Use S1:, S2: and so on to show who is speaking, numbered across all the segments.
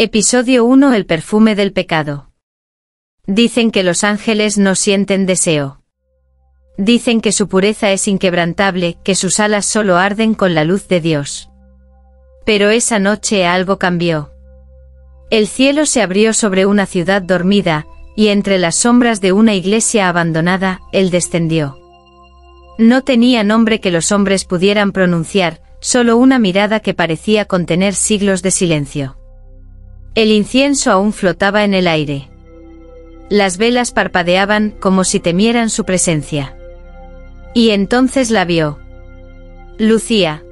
S1: Episodio 1. El perfume del pecado. Dicen que los ángeles no sienten deseo. Dicen que su pureza es inquebrantable, que sus alas solo arden con la luz de Dios. Pero esa noche algo cambió. El cielo se abrió sobre una ciudad dormida, y entre las sombras de una iglesia abandonada, Él descendió. No tenía nombre que los hombres pudieran pronunciar, solo una mirada que parecía contener siglos de silencio. El incienso aún flotaba en el aire. Las velas parpadeaban como si temieran su presencia. Y entonces la vio. Lucía.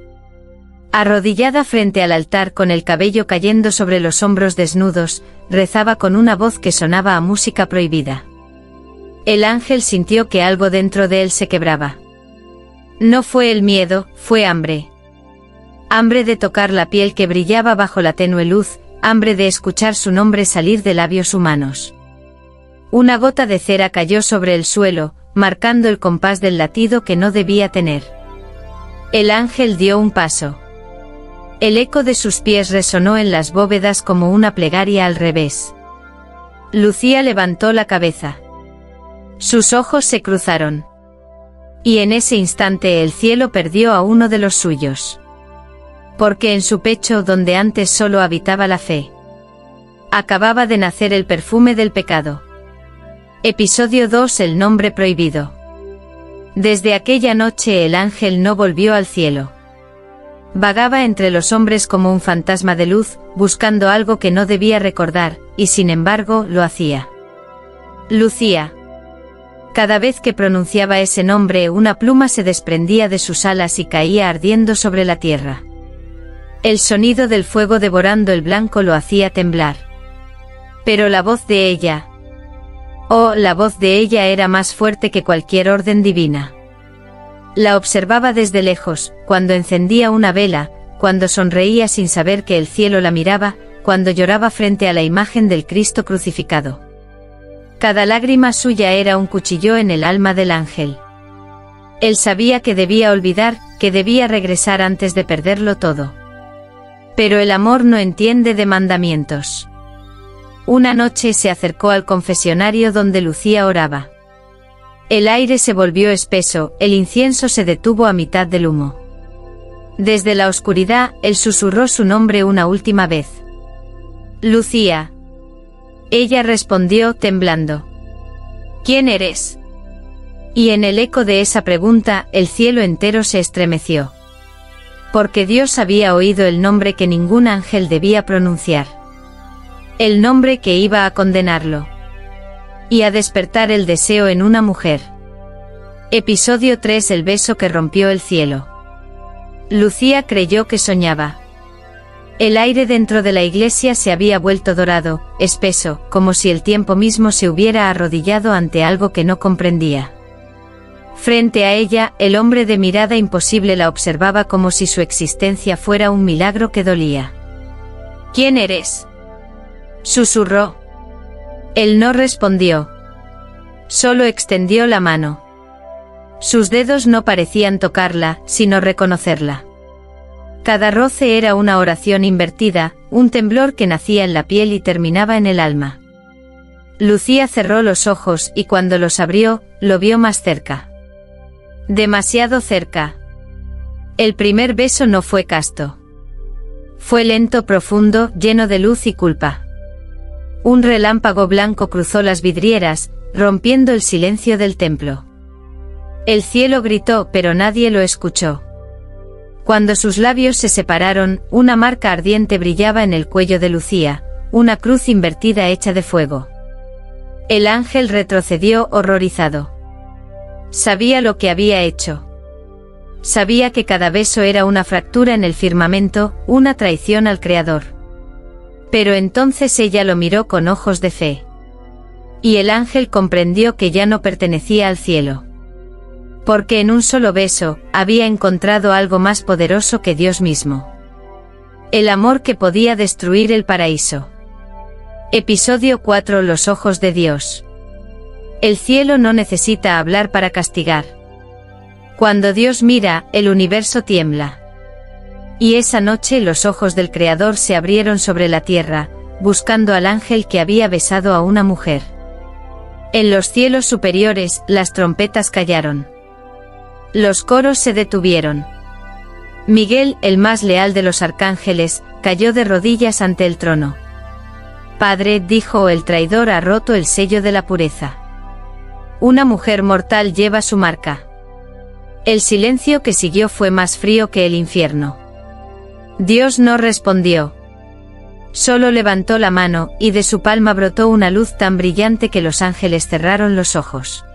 S1: Arrodillada frente al altar con el cabello cayendo sobre los hombros desnudos, rezaba con una voz que sonaba a música prohibida. El ángel sintió que algo dentro de él se quebraba. No fue el miedo, fue hambre. Hambre de tocar la piel que brillaba bajo la tenue luz, hambre de escuchar su nombre salir de labios humanos. Una gota de cera cayó sobre el suelo, marcando el compás del latido que no debía tener. El ángel dio un paso. El eco de sus pies resonó en las bóvedas como una plegaria al revés. Lucía levantó la cabeza. Sus ojos se cruzaron. Y en ese instante el cielo perdió a uno de los suyos. Porque en su pecho, donde antes solo habitaba la fe, acababa de nacer el perfume del pecado. Episodio 2. El nombre prohibido. Desde aquella noche el ángel no volvió al cielo. Vagaba entre los hombres como un fantasma de luz, buscando algo que no debía recordar, y sin embargo lo hacía. Lucía. Cada vez que pronunciaba ese nombre, una pluma se desprendía de sus alas y caía ardiendo sobre la tierra. El sonido del fuego devorando el blanco lo hacía temblar. Pero la voz de ella... Oh, la voz de ella era más fuerte que cualquier orden divina. La observaba desde lejos, cuando encendía una vela, cuando sonreía sin saber que el cielo la miraba, cuando lloraba frente a la imagen del Cristo crucificado. Cada lágrima suya era un cuchillo en el alma del ángel. Él sabía que debía olvidar, que debía regresar antes de perderlo todo. Pero el amor no entiende de mandamientos. Una noche se acercó al confesionario donde Lucía oraba. El aire se volvió espeso, el incienso se detuvo a mitad del humo. Desde la oscuridad, él susurró su nombre una última vez. Lucía. Ella respondió temblando. ¿Quién eres? Y en el eco de esa pregunta, el cielo entero se estremeció. Porque Dios había oído el nombre que ningún ángel debía pronunciar. El nombre que iba a condenarlo. Y a despertar el deseo en una mujer. Episodio 3. El beso que rompió el cielo. Lucía creyó que soñaba. El aire dentro de la iglesia se había vuelto dorado, espeso, como si el tiempo mismo se hubiera arrodillado ante algo que no comprendía. Frente a ella, el hombre de mirada imposible la observaba como si su existencia fuera un milagro que dolía. ¿Quién eres? Susurró. Él no respondió. Solo extendió la mano. Sus dedos no parecían tocarla, sino reconocerla. Cada roce era una oración invertida, un temblor que nacía en la piel y terminaba en el alma. Lucía cerró los ojos y cuando los abrió, lo vio más cerca. Demasiado cerca. El primer beso no fue casto. Fue lento, profundo, lleno de luz y culpa. Un relámpago blanco cruzó las vidrieras, rompiendo el silencio del templo. El cielo gritó, pero nadie lo escuchó. Cuando sus labios se separaron, una marca ardiente brillaba en el cuello de Lucía, una cruz invertida hecha de fuego. El ángel retrocedió horrorizado. Sabía lo que había hecho. Sabía que cada beso era una fractura en el firmamento, una traición al Creador. Pero entonces ella lo miró con ojos de fe. Y el ángel comprendió que ya no pertenecía al cielo. Porque en un solo beso, había encontrado algo más poderoso que Dios mismo. El amor que podía destruir el paraíso. Episodio 4. Los ojos de Dios. El cielo no necesita hablar para castigar. Cuando Dios mira, el universo tiembla. Y esa noche los ojos del Creador se abrieron sobre la tierra, buscando al ángel que había besado a una mujer. En los cielos superiores, las trompetas callaron. Los coros se detuvieron. Miguel, el más leal de los arcángeles, cayó de rodillas ante el trono. Padre, dijo, el traidor ha roto el sello de la pureza. Una mujer mortal lleva su marca. El silencio que siguió fue más frío que el infierno. Dios no respondió. Solo levantó la mano, y de su palma brotó una luz tan brillante que los ángeles cerraron los ojos.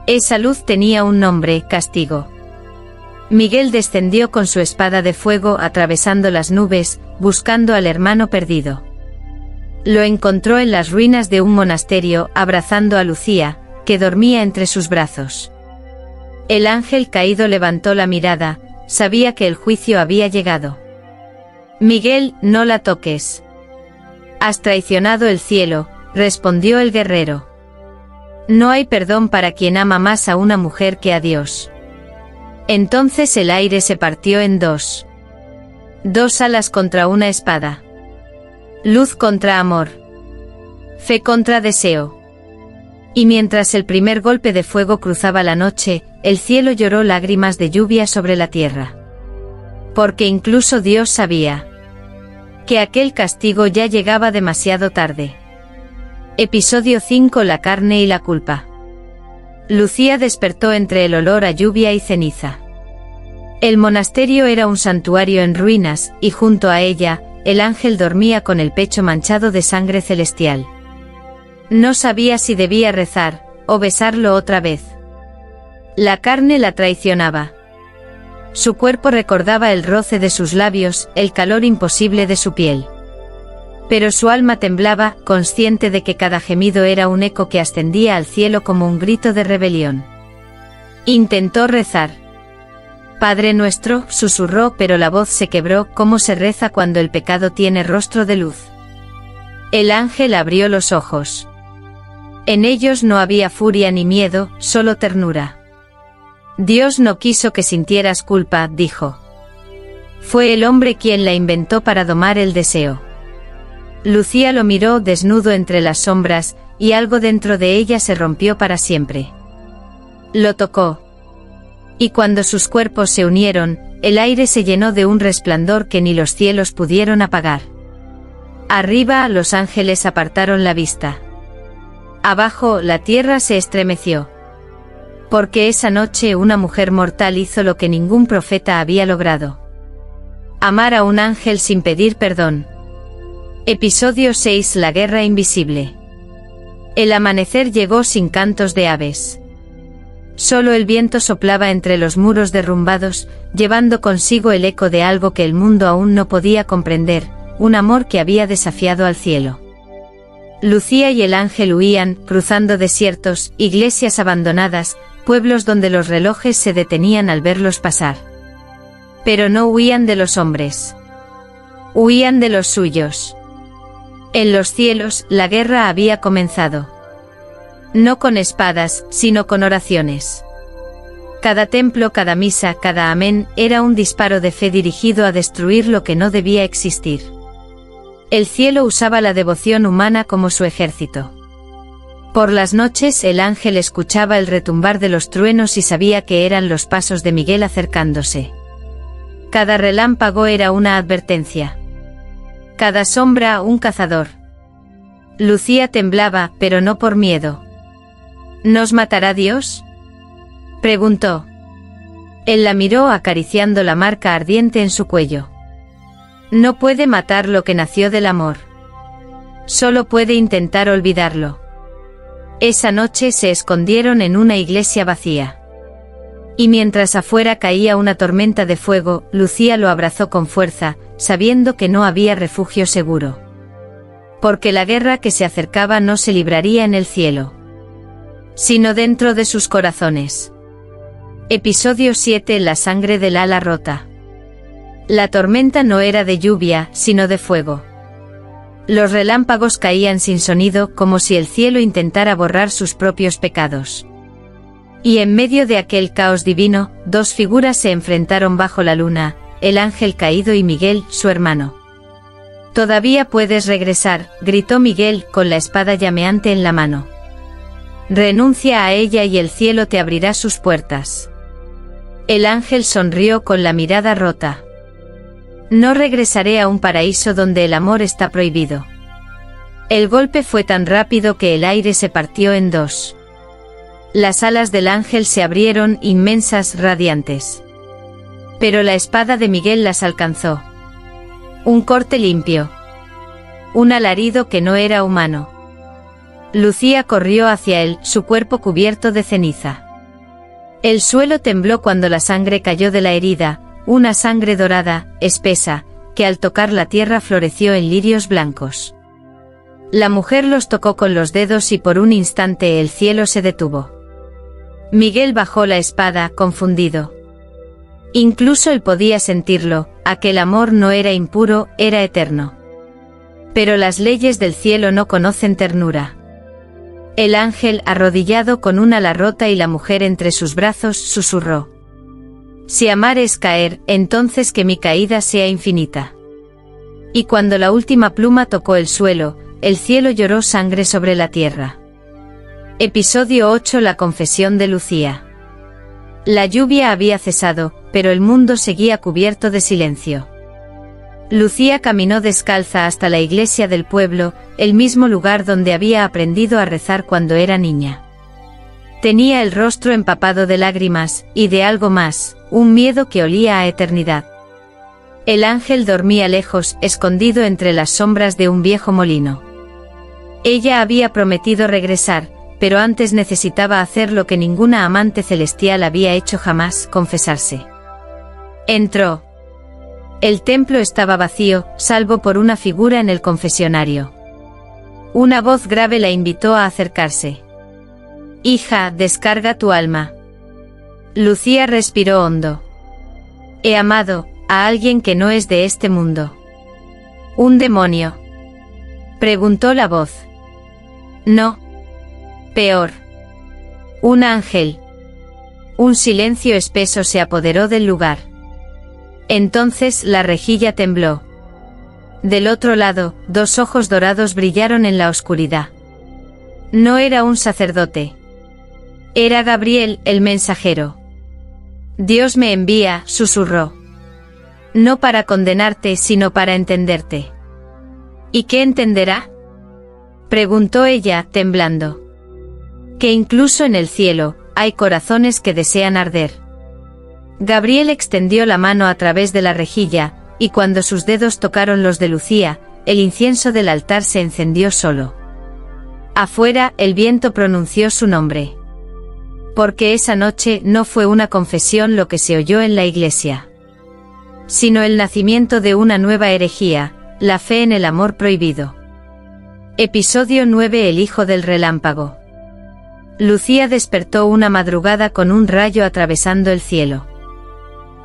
S1: Esa luz tenía un nombre: castigo. Miguel descendió con su espada de fuego atravesando las nubes, buscando al hermano perdido. Lo encontró en las ruinas de un monasterio, abrazando a Lucía, que dormía entre sus brazos. El ángel caído levantó la mirada, sabía que el juicio había llegado. Miguel, no la toques. Has traicionado el cielo, respondió el guerrero. No hay perdón para quien ama más a una mujer que a Dios. Entonces el aire se partió en dos. Dos alas contra una espada. Luz contra amor. Fe contra deseo. Y mientras el primer golpe de fuego cruzaba la noche, el cielo lloró lágrimas de lluvia sobre la tierra. Porque incluso Dios sabía que aquel castigo ya llegaba demasiado tarde. Episodio 5: La carne y la culpa. Lucía despertó entre el olor a lluvia y ceniza. El monasterio era un santuario en ruinas, y junto a ella, el ángel dormía con el pecho manchado de sangre celestial. No sabía si debía rezar, o besarlo otra vez. La carne la traicionaba. Su cuerpo recordaba el roce de sus labios, el calor imposible de su piel. Pero su alma temblaba, consciente de que cada gemido era un eco que ascendía al cielo como un grito de rebelión. Intentó rezar. Padre nuestro, susurró, pero la voz se quebró. ¿Cómo se reza cuando el pecado tiene rostro de luz? El ángel abrió los ojos. En ellos no había furia ni miedo, solo ternura. Dios no quiso que sintieras culpa, dijo. Fue el hombre quien la inventó para domar el deseo. Lucía lo miró desnudo entre las sombras, y algo dentro de ella se rompió para siempre. Lo tocó. Y cuando sus cuerpos se unieron, el aire se llenó de un resplandor que ni los cielos pudieron apagar. Arriba, los ángeles apartaron la vista. Abajo, la tierra se estremeció. Porque esa noche una mujer mortal hizo lo que ningún profeta había logrado: amar a un ángel sin pedir perdón. Episodio 6: La guerra invisible. El amanecer llegó sin cantos de aves. Solo el viento soplaba entre los muros derrumbados, llevando consigo el eco de algo que el mundo aún no podía comprender, un amor que había desafiado al cielo. Lucía y el ángel huían, cruzando desiertos, iglesias abandonadas, pueblos donde los relojes se detenían al verlos pasar. Pero no huían de los hombres. Huían de los suyos. En los cielos, la guerra había comenzado. No con espadas, sino con oraciones. Cada templo, cada misa, cada amén, era un disparo de fe dirigido a destruir lo que no debía existir. El cielo usaba la devoción humana como su ejército. Por las noches el ángel escuchaba el retumbar de los truenos y sabía que eran los pasos de Miguel acercándose. Cada relámpago era una advertencia. Cada sombra un cazador. Lucía temblaba, pero no por miedo. ¿Nos matará Dios?, preguntó. Él la miró acariciando la marca ardiente en su cuello. No puede matar lo que nació del amor. Solo puede intentar olvidarlo. Esa noche se escondieron en una iglesia vacía. Y mientras afuera caía una tormenta de fuego, Lucía lo abrazó con fuerza, sabiendo que no había refugio seguro. Porque la guerra que se acercaba no se libraría en el cielo, sino dentro de sus corazones. Episodio 7: La sangre del ala rota. La tormenta no era de lluvia, sino de fuego. Los relámpagos caían sin sonido, como si el cielo intentara borrar sus propios pecados. Y en medio de aquel caos divino, dos figuras se enfrentaron bajo la luna, el ángel caído y Miguel, su hermano. Todavía puedes regresar, gritó Miguel, con la espada llameante en la mano. Renuncia a ella y el cielo te abrirá sus puertas. El ángel sonrió con la mirada rota. No regresaré a un paraíso donde el amor está prohibido. El golpe fue tan rápido que el aire se partió en dos. Las alas del ángel se abrieron, inmensas, radiantes. Pero la espada de Miguel las alcanzó. Un corte limpio. Un alarido que no era humano. Lucía corrió hacia él, su cuerpo cubierto de ceniza. El suelo tembló cuando la sangre cayó de la herida, una sangre dorada, espesa, que al tocar la tierra floreció en lirios blancos. La mujer los tocó con los dedos y por un instante el cielo se detuvo. Miguel bajó la espada, confundido. Incluso él podía sentirlo, aquel amor no era impuro, era eterno. Pero las leyes del cielo no conocen ternura. El ángel, arrodillado con un ala rota y la mujer entre sus brazos, susurró: si amar es caer, entonces que mi caída sea infinita. Y cuando la última pluma tocó el suelo, el cielo lloró sangre sobre la tierra. Episodio 8: La confesión de Lucía. La lluvia había cesado, pero el mundo seguía cubierto de silencio. Lucía caminó descalza hasta la iglesia del pueblo, el mismo lugar donde había aprendido a rezar cuando era niña. Tenía el rostro empapado de lágrimas, y de algo más, un miedo que olía a eternidad. El ángel dormía lejos, escondido entre las sombras de un viejo molino. Ella había prometido regresar, pero antes necesitaba hacer lo que ninguna amante celestial había hecho jamás: confesarse. Entró. El templo estaba vacío, salvo por una figura en el confesionario. Una voz grave la invitó a acercarse. Hija, descarga tu alma. Lucía respiró hondo. He amado a alguien que no es de este mundo. ¿Un demonio?, preguntó la voz. No. Peor. Un ángel. Un silencio espeso se apoderó del lugar. Entonces la rejilla tembló. Del otro lado, dos ojos dorados brillaron en la oscuridad. No era un sacerdote. Era Gabriel, el mensajero. Dios me envía, susurró. No para condenarte, sino para entenderte. ¿Y qué entenderá?, preguntó ella, temblando. Que incluso en el cielo, hay corazones que desean arder. Gabriel extendió la mano a través de la rejilla, y cuando sus dedos tocaron los de Lucía, el incienso del altar se encendió solo. Afuera, el viento pronunció su nombre. Porque esa noche no fue una confesión lo que se oyó en la iglesia, sino el nacimiento de una nueva herejía, la fe en el amor prohibido. Episodio 9: El hijo del relámpago. Lucía despertó una madrugada con un rayo atravesando el cielo.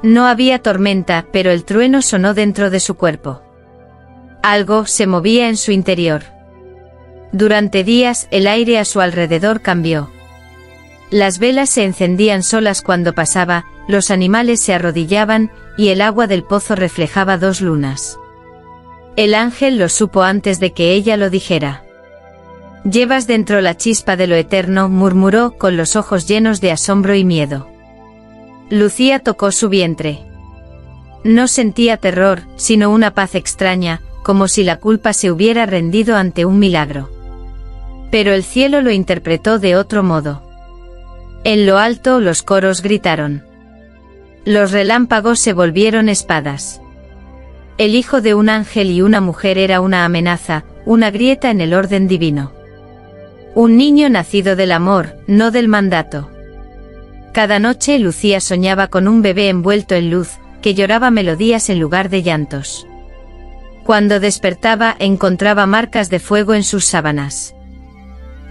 S1: No había tormenta, pero el trueno sonó dentro de su cuerpo. Algo se movía en su interior. Durante días, el aire a su alrededor cambió. Las velas se encendían solas cuando pasaba, los animales se arrodillaban, y el agua del pozo reflejaba dos lunas. El ángel lo supo antes de que ella lo dijera. Llevas dentro la chispa de lo eterno, murmuró, con los ojos llenos de asombro y miedo. Lucía tocó su vientre. No sentía terror, sino una paz extraña, como si la culpa se hubiera rendido ante un milagro. Pero el cielo lo interpretó de otro modo. En lo alto los coros gritaron. Los relámpagos se volvieron espadas. El hijo de un ángel y una mujer era una amenaza, una grieta en el orden divino. Un niño nacido del amor, no del mandato. Cada noche Lucía soñaba con un bebé envuelto en luz, que lloraba melodías en lugar de llantos. Cuando despertaba encontraba marcas de fuego en sus sábanas.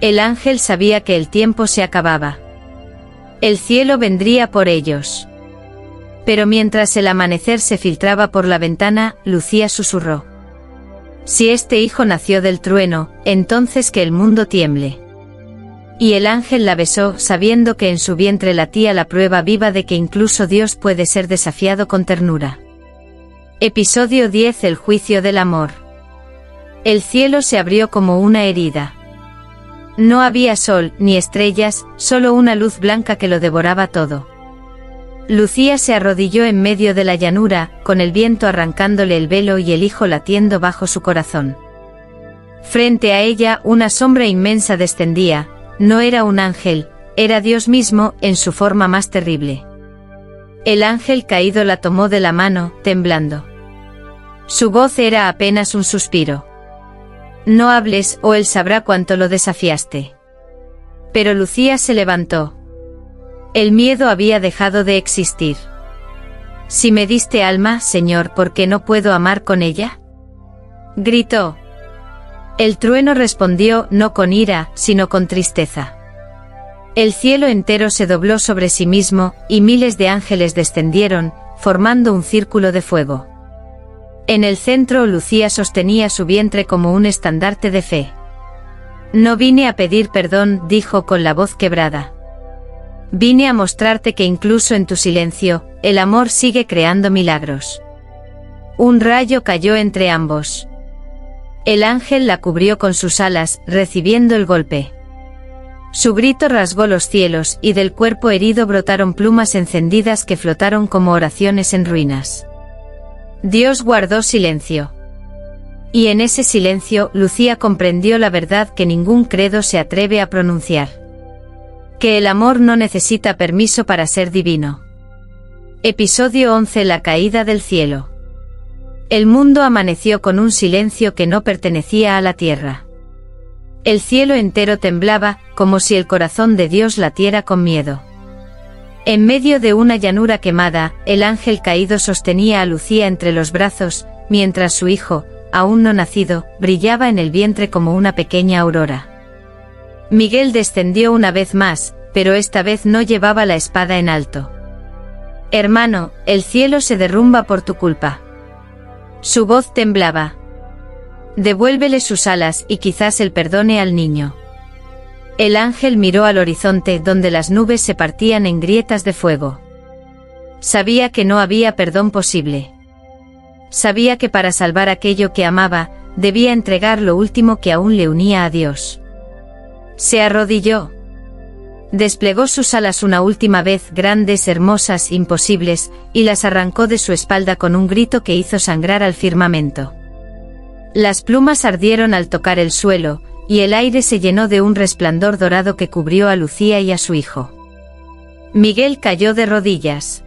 S1: El ángel sabía que el tiempo se acababa. El cielo vendría por ellos. Pero mientras el amanecer se filtraba por la ventana, Lucía susurró. Si este hijo nació del trueno, entonces que el mundo tiemble. Y el ángel la besó, sabiendo que en su vientre latía la prueba viva de que incluso Dios puede ser desafiado con ternura. Episodio 10: El juicio del amor. El cielo se abrió como una herida. No había sol, ni estrellas, solo una luz blanca que lo devoraba todo. Lucía se arrodilló en medio de la llanura, con el viento arrancándole el velo y el hijo latiendo bajo su corazón. Frente a ella una sombra inmensa descendía, no era un ángel, era Dios mismo, en su forma más terrible. El ángel caído la tomó de la mano, temblando. Su voz era apenas un suspiro. No hables, o él sabrá cuánto lo desafiaste. Pero Lucía se levantó. El miedo había dejado de existir. Si me diste alma, Señor, ¿por qué no puedo amar con ella? Gritó. El trueno respondió, no con ira, sino con tristeza. El cielo entero se dobló sobre sí mismo, y miles de ángeles descendieron, formando un círculo de fuego. En el centro Lucía sostenía su vientre como un estandarte de fe. No vine a pedir perdón, dijo con la voz quebrada. Vine a mostrarte que incluso en tu silencio, el amor sigue creando milagros. Un rayo cayó entre ambos. El ángel la cubrió con sus alas, recibiendo el golpe. Su grito rasgó los cielos, y del cuerpo herido brotaron plumas encendidas que flotaron como oraciones en ruinas. Dios guardó silencio. Y en ese silencio, Lucía comprendió la verdad que ningún credo se atreve a pronunciar. Que el amor no necesita permiso para ser divino. Episodio 11: La caída del cielo. El mundo amaneció con un silencio que no pertenecía a la tierra. El cielo entero temblaba, como si el corazón de Dios latiera con miedo. En medio de una llanura quemada, el ángel caído sostenía a Lucía entre los brazos, mientras su hijo, aún no nacido, brillaba en el vientre como una pequeña aurora. Miguel descendió una vez más, pero esta vez no llevaba la espada en alto. Hermano, el cielo se derrumba por tu culpa. Su voz temblaba. Devuélvele sus alas y quizás él perdone al niño. El ángel miró al horizonte donde las nubes se partían en grietas de fuego. Sabía que no había perdón posible. Sabía que para salvar aquello que amaba, debía entregar lo último que aún le unía a Dios. Se arrodilló. Desplegó sus alas una última vez, grandes, hermosas, imposibles, y las arrancó de su espalda con un grito que hizo sangrar al firmamento. Las plumas ardieron al tocar el suelo, y el aire se llenó de un resplandor dorado que cubrió a Lucía y a su hijo. Miguel cayó de rodillas.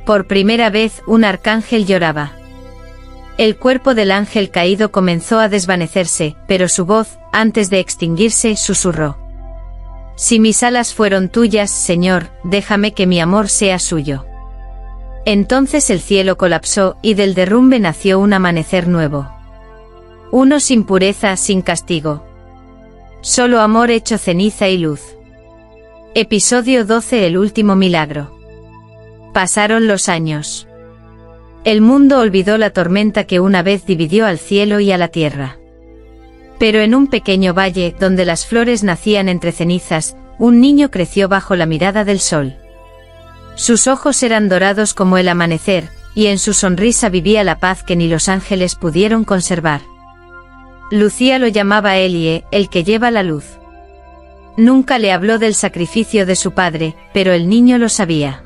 S1: Por primera vez un arcángel lloraba. El cuerpo del ángel caído comenzó a desvanecerse, pero su voz, antes de extinguirse, susurró. Si mis alas fueron tuyas, Señor, déjame que mi amor sea suyo. Entonces el cielo colapsó, y del derrumbe nació un amanecer nuevo. Uno sin pureza, sin castigo. Solo amor hecho ceniza y luz. Episodio 12: El último milagro. Pasaron los años. El mundo olvidó la tormenta que una vez dividió al cielo y a la tierra. Pero en un pequeño valle, donde las flores nacían entre cenizas, un niño creció bajo la mirada del sol. Sus ojos eran dorados como el amanecer, y en su sonrisa vivía la paz que ni los ángeles pudieron conservar. Lucía lo llamaba Elie, el que lleva la luz. Nunca le habló del sacrificio de su padre, pero el niño lo sabía.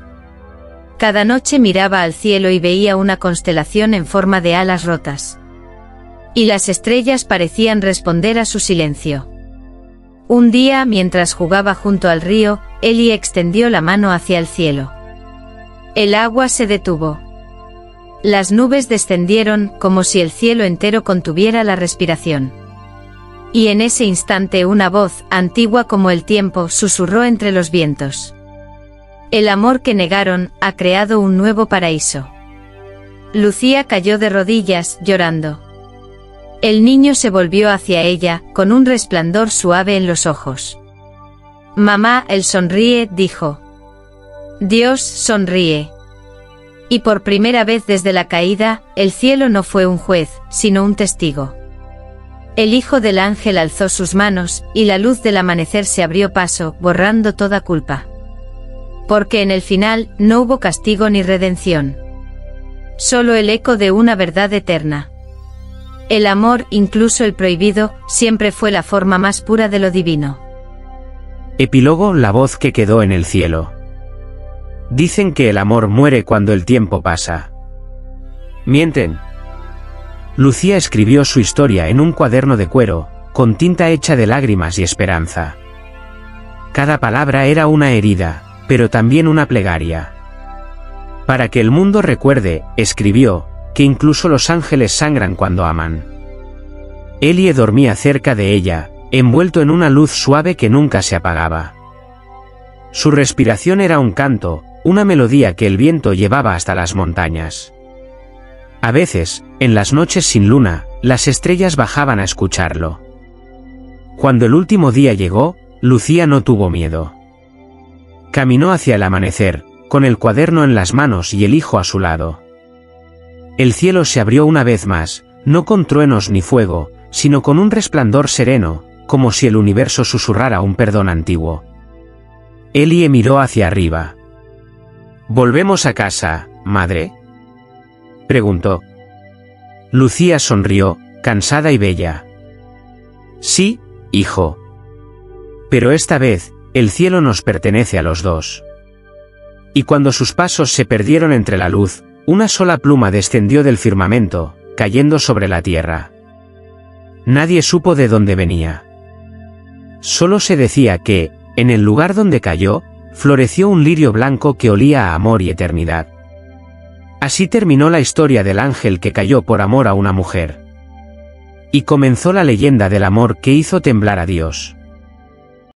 S1: Cada noche miraba al cielo y veía una constelación en forma de alas rotas. Y las estrellas parecían responder a su silencio. Un día, mientras jugaba junto al río, Elie extendió la mano hacia el cielo. El agua se detuvo. Las nubes descendieron, como si el cielo entero contuviera la respiración. Y en ese instante una voz, antigua como el tiempo, susurró entre los vientos. El amor que negaron, ha creado un nuevo paraíso. Lucía cayó de rodillas, llorando. El niño se volvió hacia ella, con un resplandor suave en los ojos. Mamá, él sonríe, dijo. Dios sonríe. Y por primera vez desde la caída, el cielo no fue un juez, sino un testigo. El hijo del ángel alzó sus manos, y la luz del amanecer se abrió paso, borrando toda culpa. Porque en el final, no hubo castigo ni redención. Solo el eco de una verdad eterna. El amor, incluso el prohibido, siempre fue la forma más pura de lo divino.
S2: Epílogo: la voz que quedó en el cielo. Dicen que el amor muere cuando el tiempo pasa. Mienten. Lucía escribió su historia en un cuaderno de cuero, con tinta hecha de lágrimas y esperanza. Cada palabra era una herida, pero también una plegaria. Para que el mundo recuerde, escribió, que incluso los ángeles sangran cuando aman. Elie dormía cerca de ella, envuelto en una luz suave que nunca se apagaba. Su respiración era un canto, una melodía que el viento llevaba hasta las montañas. A veces, en las noches sin luna, las estrellas bajaban a escucharlo. Cuando el último día llegó, Lucía no tuvo miedo. Caminó hacia el amanecer, con el cuaderno en las manos y el hijo a su lado. El cielo se abrió una vez más, no con truenos ni fuego, sino con un resplandor sereno, como si el universo susurrara un perdón antiguo. Elie miró hacia arriba. «¿Volvemos a casa, madre?», preguntó. Lucía sonrió, cansada y bella. «Sí, hijo. Pero esta vez, el cielo nos pertenece a los dos». Y cuando sus pasos se perdieron entre la luz, una sola pluma descendió del firmamento, cayendo sobre la tierra. Nadie supo de dónde venía. Solo se decía que, en el lugar donde cayó, floreció un lirio blanco que olía a amor y eternidad. Así terminó la historia del ángel que cayó por amor a una mujer. Y comenzó la leyenda del amor que hizo temblar a Dios.